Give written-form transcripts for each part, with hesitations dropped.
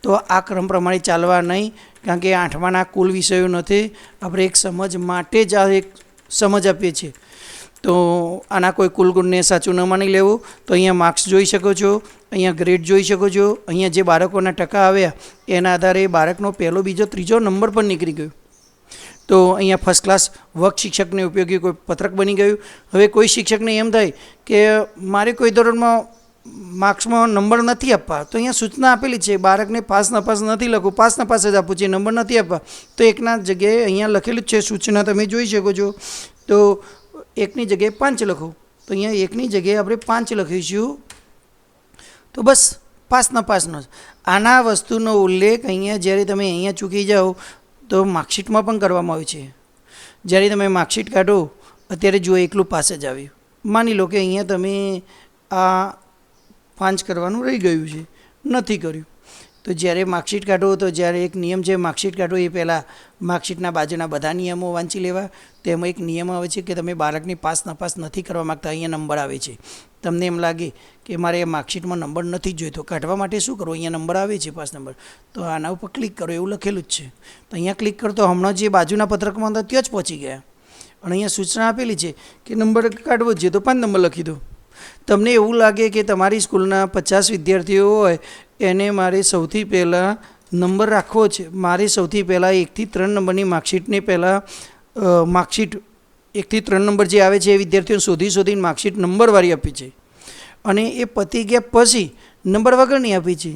તો આ ક્રમ પ્રમાણે ચાલવા નહીં, કારણ કે 8માના કુલ વિષયો નથી. આપણે એક સમજ માટે જ આ એક સમજ આપીએ છીએ. તો આના કોઈ કુલ ગુણને સાચું ન માની લેવું. તો અહીંયા માર્ક્સ જોઈ શકો છો, અહીંયા ગ્રેડ જોઈ શકો છો, અહીંયા જે બાળકોના ટકા આવ્યા એના આધારે બાળકનો પહેલો, બીજો, ત્રીજો નંબર પણ નીકળી ગયો. તો અહીંયા ફર્સ્ટ ક્લાસ વર્ગ શિક્ષકને ઉપયોગી કોઈ પત્રક બની ગયું. હવે કોઈ શિક્ષકને એમ થાય કે મારે કોઈ ધોરણમાં માર્ક્સમાં નંબર નથી આપવા, તો અહીંયા સૂચના આપેલી છે બાળકને પાસ નપાસ નથી લખવું, પાસ નપાસ જ આપવું છે, નંબર નથી આપવા. તો એકના જગ્યાએ અહીંયા લખેલું જ છે સૂચના, તમે જોઈ શકો છો. તો એકની જગ્યાએ 5 લખો, તો અહીંયા એકની જગ્યાએ આપણે 5 લખીશું. તો બસ પાસ નપાસનો આના વસ્તુનો ઉલ્લેખ અહીંયા જ્યારે તમે અહીંયા ચૂકી જાઓ તો માર્કશીટમાં પણ કરવામાં આવે છે. જ્યારે તમે માર્કશીટ કાઢો, અત્યારે જુઓ એકલું પાસ જ આવ્યું. માની લો કે અહીંયા તમે આ 5 કરવાનું રહી ગયું છે, નથી કર્યું. તો જ્યારે માર્કશીટ કાઢો, તો જ્યારે એક નિયમ છે માર્કશીટ કાઢો એ પહેલાં માર્કશીટના બાજુના બધા નિયમો વાંચી લેવા. તેમાં એક નિયમ આવે છે કે તમે બાળકની પાસ નપાસ નથી કરવા માગતા, અહીંયા નંબર આવે છે. તમને એમ લાગે કે મારે માર્કશીટમાં નંબર નથી જોઈતો, કાઢવા માટે શું કરો, અહીંયા નંબર આવે છે 5 નંબર, તો આના ઉપર ક્લિક કરો, એવું લખેલું જ છે. તો અહીંયા ક્લિક કરતો હમણાં જે બાજુના પત્રકમાં હતા ત્યાં જ પહોંચી ગયા. અને અહીંયા સૂચના આપેલી છે કે નંબર કાઢવો જ છે, તો 5 નંબર લખી દો. તમને એવું લાગે કે તમારી સ્કૂલના 50 વિદ્યાર્થીઓ હોય, એને મારે સૌથી પહેલાં નંબર રાખવો છે, મારે સૌથી પહેલાં 1 થી 3 નંબરની માર્કશીટને પહેલાં માર્કશીટ 1 થી 3 નંબર જે આવે છે એ વિદ્યાર્થીઓને શોધીને માર્કશીટ નંબરવાળી આપી છે, અને એ પતી ગયા પછી નંબર વગરની આપી છે.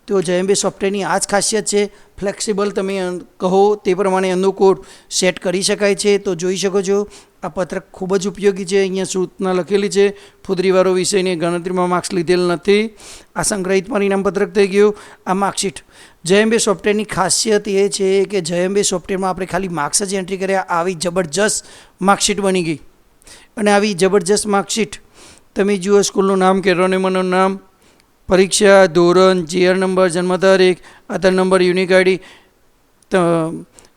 તો JMB સોફ્ટવેરની આ જ ખાસિયત છે. ફ્લેક્સિબલ તમે કહો તે પ્રમાણે અનુકૂળ સેટ કરી શકાય છે. તો જોઈ શકો છો આ પત્રક ખૂબ જ ઉપયોગી છે. અહીંયા સૂચના લખેલી છે, ફુદરીવાળો વિષયની ગણતરીમાં માર્ક્સ લીધેલ નથી. આ સંગ્રહિત પરિણામ પત્રક થઈ ગયું. આ માર્કશીટ JMB સોફ્ટવેરની ખાસિયત એ છે કે JMB સોફ્ટવેરમાં આપણે ખાલી માર્ક્સ જ એન્ટ્રી કર્યા, આવી જબરજસ્ત માર્કશીટ બની ગઈ. અને આવી જબરજસ્ત માર્કશીટ તમે જુઓ, સ્કૂલનું નામ, કેરોનેમનું નામ, પરીક્ષા, ધોરણ, GR નંબર, જન્મ તારીખ, આધાર નંબર, યુનિક ID,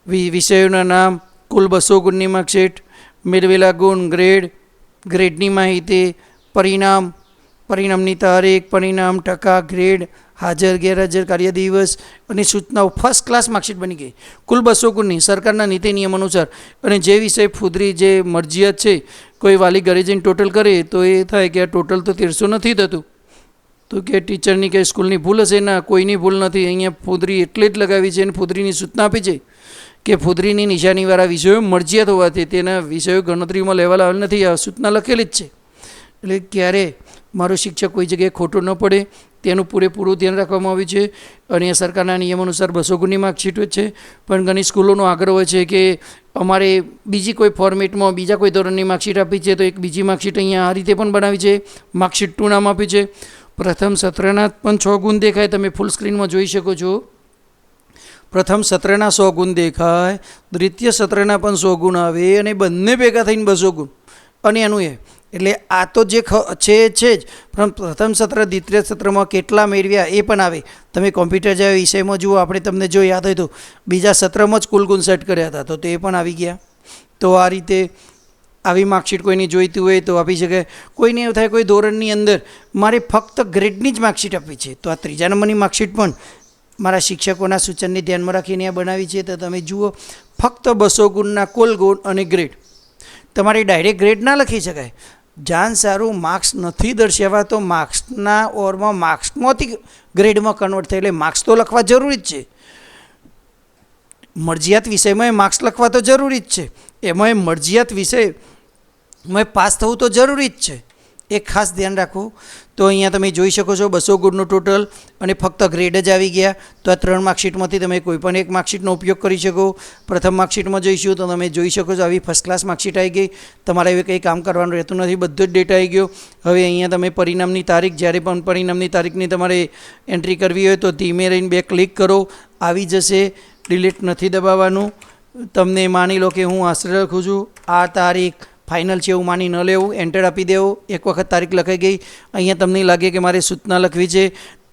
વિષયોના નામ, કુલ 200 ગુણની માર્કશીટ, મેળવેલા ગુણ, ગ્રેડની માહિતી, પરિણામની તારીખ, પરિણામ, ટકા, ગ્રેડ, હાજર ગેરહાજર, કાર્ય દિવસ અને સૂચનાઓ. ફર્સ્ટ ક્લાસ માર્કશીટ બની ગઈ. કુલ 200 ગુણની સરકારના નીતિ નિયમ અનુસાર. અને જે વિષય ફુદરી જે મરજિયાત છે, કોઈ વાલી ઘરે જઈને ટોટલ કરે તો એ થાય કે આ ટોટલ તો 1300 નથી થતું, તો કે ટીચરની કે સ્કૂલની ભૂલ હશે. ના, કોઈની ભૂલ નથી. અહીંયા ફુદરી એટલે જ લગાવી છે અને ફુદરીની સૂચના આપી છે કે ફુદરીની નિશાનીવાળા વિષયો મરજિયાત હોવાથી તેના વિષયો ગણતરીમાં લેવા આવેલ નથી. આ સૂચના લખેલી જ છે. એટલે ક્યારે મારો શિક્ષક કોઈ જગ્યાએ ખોટો ન પડે તેનું પૂરેપૂરું ધ્યાન રાખવામાં આવ્યું છે. અને સરકારના નિયમ અનુસાર 200 ગુણની માર્કશીટ છે. પણ ઘણી સ્કૂલોનો આગ્રહ હોય છે કે અમારે બીજી કોઈ ફોર્મેટમાં બીજા કોઈ ધોરણની માર્કશીટ આપી છે, તો એક બીજી માર્કશીટ અહીંયા આ રીતે પણ બનાવી છે, માર્કશીટ 2 નામ આપ્યું છે. પ્રથમ સત્રના પણ 6 ગુણ દેખાય, તમે ફૂલ સ્ક્રીનમાં જોઈ શકો છો. પ્રથમ સત્રના 100 ગુણ દેખાય, દ્વિતીય સત્રના પણ 100 ગુણ આવે, અને બંને ભેગા થઈને 200 ગુણ. અને એનું એટલે આ તો જે છે જ, પણ પ્રથમ સત્ર દ્વિતીય સત્રમાં કેટલા મેળવ્યા એ પણ આવે. તમે કોમ્પ્યુટર જેવા વિષયમાં જુઓ, આપણે તમને જો યાદ હોય તો બીજા સત્રમાં જ કુલ ગુણ સેટ કર્યા હતા, તો તે પણ આવી ગયા. તો આ રીતે આવી માર્કશીટ કોઈની જોઈતી હોય તો આપી શકાય. કોઈને એવું થાય કોઈ ધોરણની અંદર મારે ફક્ત ગ્રેડની જ માર્કશીટ આપી છે, તો આ 3જા નંબરની માર્કશીટ પણ મારા શિક્ષકોના સૂચનને ધ્યાનમાં રાખીને આ બનાવી છે. તો તમે જુઓ, ફક્ત 200 ગુણના કુલ ગુણ અને ગ્રેડ. તમારે ડાયરેક્ટ ગ્રેડ ના લખી શકાય. જાણ સારું માર્ક્સ નથી દર્શાવવા, તો માર્ક્સના ઓરમાં માર્ક્સમાંથી ગ્રેડમાં કન્વર્ટ થાય, એટલે માર્ક્સ તો લખવા જરૂરી જ છે. મરજિયાત વિષયમાં માર્ક્સ લખવા તો જરૂરી જ છે, એમાં મરજિયાત વિષયમાં પાસ થવું તો જરૂરી જ છે. એક ખાસ ધ્યાન રાખવું. તો અહીંયા તમે જોઈ શકો છો 200 ગુણનું ટોટલ, અને ફક્ત ગ્રેડ જ આવી ગયા. તો આ 3 માર્કશીટમાંથી તમે કોઈ પણ એક માર્કશીટનો ઉપયોગ કરી શકો. પ્રથમ માર્કશીટમાં જઈશું તો તમે જોઈ શકો છો આવી ફર્સ્ટ ક્લાસ માર્કશીટ આવી ગઈ. તમારે હવે કંઈ કામ કરવાનું રહેતું નથી, બધો જ ડેટા આવી ગયો. હવે અહીંયા તમે પરિણામની તારીખ, જ્યારે પણ પરિણામની તારીખની તમારે એન્ટ્રી કરવી હોય તો ધીમે રહીને 2 ક્લિક કરો, આવી જશે. ડિલીટ નથી દબાવવાનું. તમને માની લો કે હું આશરે લખું છું, આ તારીખ ફાઇનલ છે એવું માની ન લેવું, એન્ટર આપી દેવું. એક વખત તારીખ લખાઈ ગઈ. અહીંયા તમને લાગે કે મારે સૂચના લખવી છે,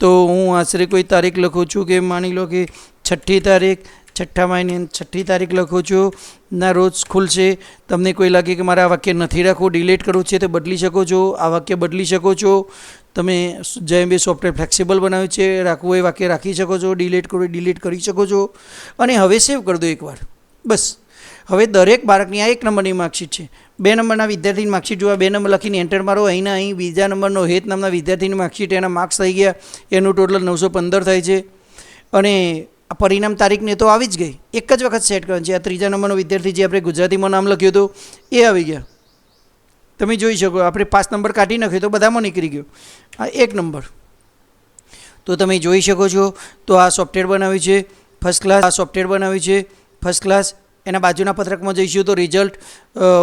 તો હું આશરે કોઈ તારીખ લખું છું કે માની લો કે 6ઠી તારીખ, 6ઠા મહિને 6ઠી તારીખ લખું છું ના રોજ ખુલશે. તમને કોઈ લાગે કે મારે આ વાક્ય નથી રાખવું, ડિલીટ કરવું છે, તો બદલી શકો છો. આ વાક્ય બદલી શકો છો. તમે જયંબી સોફ્ટવેર ફ્લેક્સિબલ બનાવ્યું છે, રાખવું હોય વાક્ય રાખી શકો છો, ડિલીટ કરવું ડિલીટ કરી શકો છો. અને હવે સેવ કરી દો એકવાર, બસ. હવે દરેક બાળકની આ 1 નંબરની માર્કશીટ છે. 2 નંબરના વિદ્યાર્થીની માર્કશીટ જોવા 2 નંબર લખીને એન્ટર મારો. અહીં બીજા નંબરનો હેત નામના વિદ્યાર્થીની માર્કશીટ, એના માર્ક્સ થઈ ગયા, એનું ટોટલ 915 થાય છે. અને આ પરિણામ તારીખને તો આવી જ ગઈ, એક જ વખત સેટ કરવાની છે. આ 3જા નંબરનો વિદ્યાર્થી જે આપણે ગુજરાતીમાં નામ લખ્યું હતું એ આવી ગયા. તમે જોઈ શકો, આપણે 5 નંબર કાઢી નાખ્યો તો બધામાં નીકળી ગયો. આ 1 નંબર તો તમે જોઈ શકો છો. તો આ સોફ્ટવેર બનાવ્યું છે ફર્સ્ટ ક્લાસ. આ સોફ્ટવેર બનાવ્યું છે ફર્સ્ટ ક્લાસ. એના બાજુના પત્રકમાં જઈશું તો રિઝલ્ટ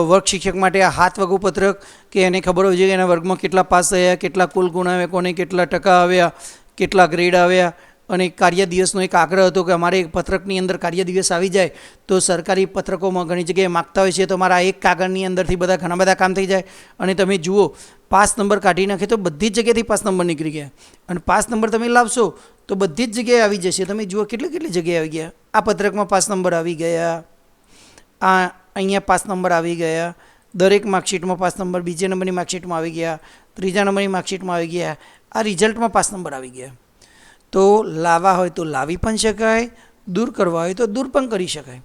વર્ગ શિક્ષક માટે આ હાથ વગું પત્રક, કે એને ખબર હોય છે કે એના વર્ગમાં કેટલા પાસ થયા, કેટલા કુલ ગુણ આવ્યા, કોને કેટલા ટકા આવ્યા, કેટલા ગ્રેડ આવ્યા. અને કાર્ય દિવસનો એક આગ્રહ હતો કે અમારે પત્રકની અંદર કાર્ય દિવસ આવી જાય તો સરકારી પત્રકોમાં ઘણી જગ્યાએ માગતા હોય છે તો મારા એક કાગળની અંદરથી ઘણા બધા કામ થઈ જાય. અને તમે જુઓ 5 નંબર કાઢી નાખે તો બધી જ જગ્યાએથી 5 નંબર નીકળી ગયા. અને 5 નંબર તમે લાવશો તો બધી જ જગ્યાએ આવી જશે. તમે જુઓ કેટલી જગ્યાએ આવી ગયા. આ પત્રકમાં 5 નંબર આવી ગયા, આ અહીંયા 5 નંબર આવી ગયા, દરેક માર્કશીટમાં 5 નંબર, બીજા નંબરની માર્કશીટમાં આવી ગયા, 3જા નંબરની માર્કશીટમાં આવી ગયા, આ રિઝલ્ટમાં 5 નંબર આવી ગયા. તો લાવવા હોય તો લાવી પણ શકાય, દૂર કરવા હોય તો દૂર પણ કરી શકાય.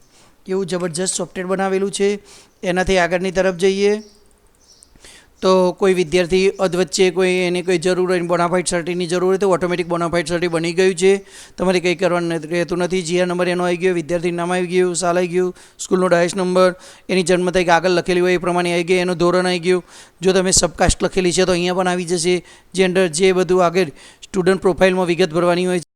એવું જબરજસ્ત સોફ્ટવેર બનાવેલું છે. એનાથી આગળની તરફ જઈએ તો કોઈ વિદ્યાર્થી અધવચ્ચે એને કોઈ જરૂર હોય, બોનાફાઇડ સર્ટિની જરૂર હોય તો ઓટોમેટિક બોનાફાઇડ સર્ટિ બની ગયું છે. તમારે કંઈ કરવાનું રહેતું નથી. જીઆર નંબર એનો આવી ગયો, વિદ્યાર્થીનું નામ આવી ગયું, સાલ આવી ગયું, સ્કૂલનો ડાયસ નંબર, એની જન્મ તારીખ આગળ લખેલી હોય એ પ્રમાણે આવી ગઈ, એનું ધોરણ આવી ગયું. જો તમે સબકાસ્ટ લખેલી છે તો અહીંયા પણ આવી જશે. જેન્ડર જે બધું આગળ સ્ટુડન્ટ પ્રોફાઇલમાં વિગત ભરવાની હોય